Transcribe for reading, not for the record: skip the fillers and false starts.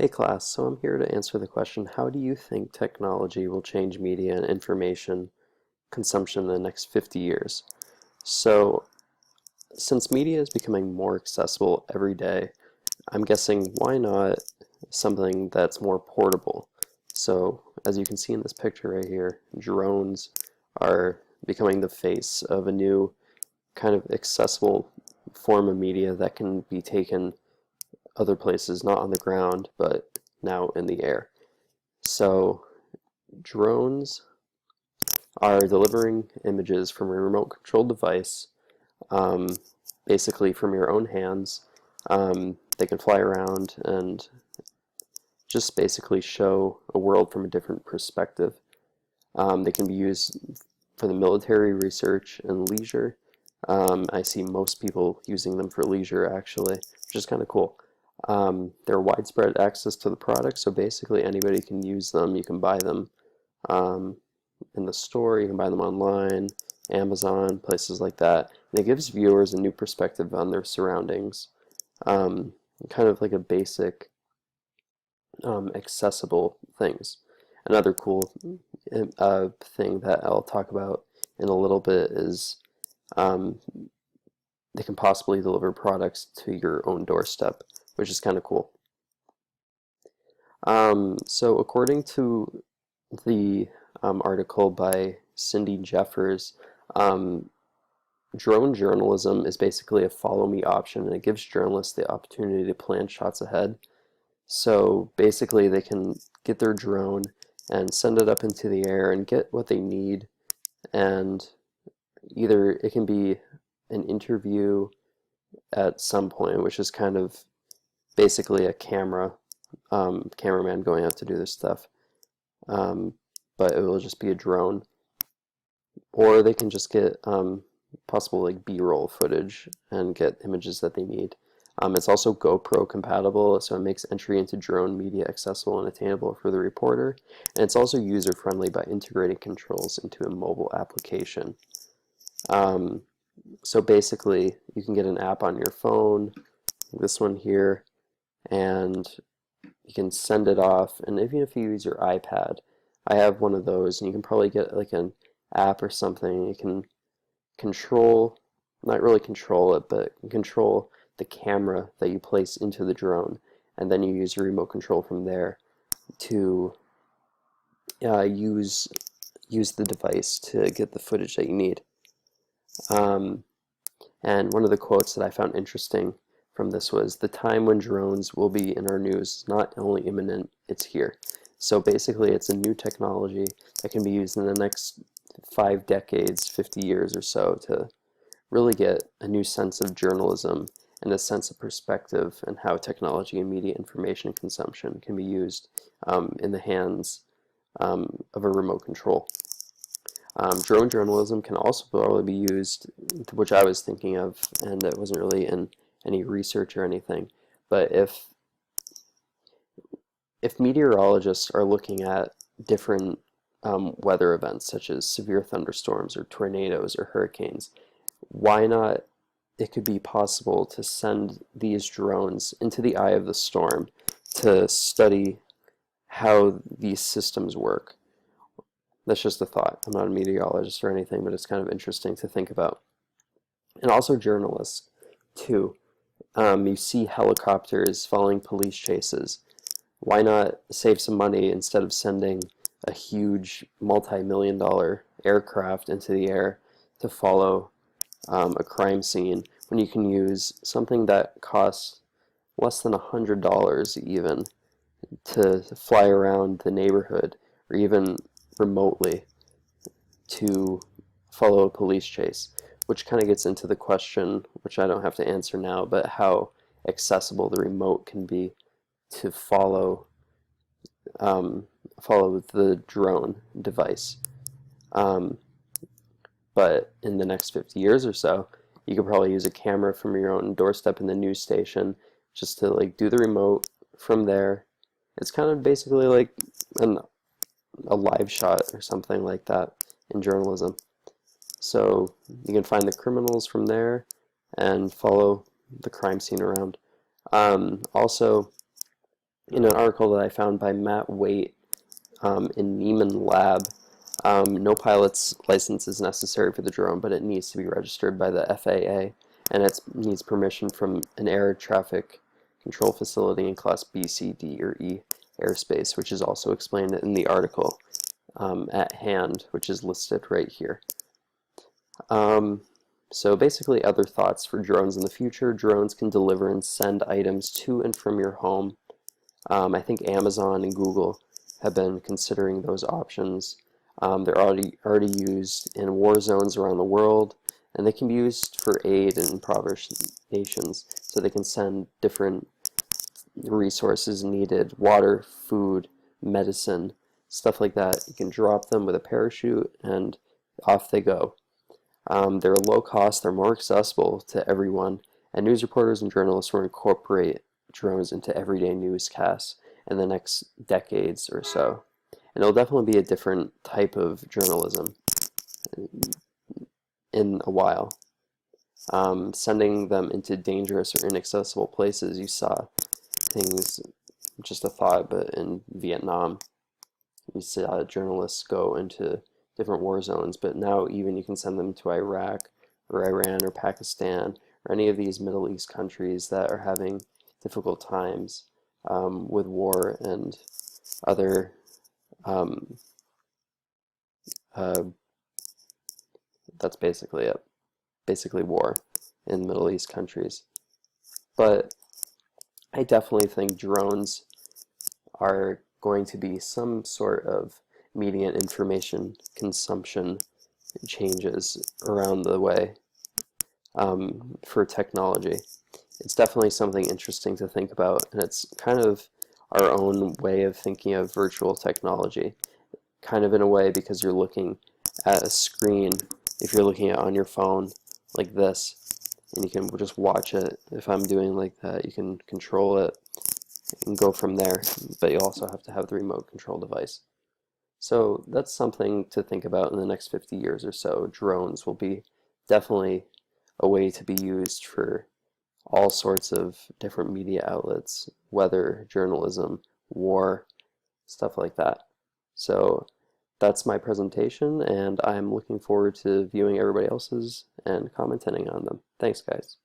Hey class, so I'm here to answer the question, how do you think technology will change media and information consumption in the next 50 years? So, since media is becoming more accessible every day, I'm guessing why not something that's more portable? So, as you can see in this picture right here, drones are becoming the face of a new kind of accessible form of media that can be taken other places, not on the ground, but now in the air. So drones are delivering images from a remote controlled device, um, basically from your own hands. They can fly around and just basically show a world from a different perspective. They can be used for the military research and leisure. I see most people using them for leisure actually, which is kind of cool. There are widespread access to the product, so basically anybody can use them. You can buy them um, in the store, you can buy them online, Amazon, places like that. And it gives viewers a new perspective on their surroundings, um, kind of like a basic accessible things. Another cool thing that I'll talk about in a little bit is um, they can possibly deliver products to your own doorstep, which is kind of cool. So according to the article by Cindy Jeffers, um, drone journalism is basically a follow me option, and it gives journalists the opportunity to plan shots ahead. So basically, they can get their drone and send it up into the air and get what they need. And either it can be an interview at some point, which is kind of basically a cameraman going out to do this stuff. Um, but it will just be a drone. Or they can just get possible like B-roll footage and get images that they need. It's also GoPro compatible, so it makes entry into drone media accessible and attainable for the reporter. And it's also user-friendly by integrating controls into a mobile application. Um, so basically, you can get an app on your phone, this one here, and you can send it off. And even if you use your iPad, I have one of those, and you can probably get like an app or something. You can control, not really control it, but control the camera that you place into the drone, and then you use your remote control from there to use the device to get the footage that you need. Um, and one of the quotes that I found interesting from this was, "The time when drones will be in our news is not only imminent, it's here." So basically, it's a new technology that can be used in the next 5 decades, 50 years or so to really get a new sense of journalism and a sense of perspective and how technology and media information consumption can be used in the hands of a remote control. Drone journalism can also probably be used, which I was thinking of, and it wasn't really in any research or anything, but if meteorologists are looking at different weather events such as severe thunderstorms or tornadoes or hurricanes, why not it could be possible to send these drones into the eye of the storm to study how these systems work. That's just a thought. I'm not a meteorologist or anything, but it's kind of interesting to think about. And also journalists, too. You see helicopters following police chases. Why not save some money instead of sending a huge multi-million-dollar aircraft into the air to follow a crime scene when you can use something that costs less than $100 even to fly around the neighborhood or even remotely to follow a police chase, which kind of gets into the question, which I don't have to answer now, but how accessible the remote can be to um, follow the drone device. Um, but in the next 50 years or so, you could probably use a camera from your own doorstep in the news station just to like do the remote from there. It's kind of basically like an, a live shot or something like that in journalism. So you can find the criminals from there and follow the crime scene around. Also, in an article that I found by Matt Waite in Neiman Lab, no pilot's license is necessary for the drone, but it needs to be registered by the FAA, and it needs permission from an air traffic control facility in Class B, C, D, or E airspace, which is also explained in the article at hand, which is listed right here. So basically, other thoughts for drones in the future. Drones can deliver and send items to and from your home. I think Amazon and Google have been considering those options. They're already used in war zones around the world, and they can be used for aid in impoverished nations. So they can send different resources needed, water, food, medicine, stuff like that. You can drop them with a parachute, and off they go. They're low cost, they're more accessible to everyone, and news reporters and journalists will incorporate drones into everyday newscasts in the next decades or so. And it'll definitely be a different type of journalism in a while. Sending them into dangerous or inaccessible places, you saw things, just a thought, but in Vietnam, you saw journalists go into different war zones, but now even you can send them to Iraq or Iran or Pakistan or any of these Middle East countries that are having difficult times with war and other that's basically it. Basically war in Middle East countries. But I definitely think drones are going to be some sort of media and information consumption changes around the way for technology. It's definitely something interesting to think about, and it's kind of our own way of thinking of virtual technology, kind of in a way because you're looking at a screen. If you're looking at it on your phone like this, and you can just watch it. If I'm doing like that, you can control it and go from there, but you also have to have the remote control device. So that's something to think about in the next 50 years or so. Drones will be definitely a way to be used for all sorts of different media outlets, weather, journalism, war, stuff like that. So that's my presentation, and I'm looking forward to viewing everybody else's and commenting on them. Thanks, guys.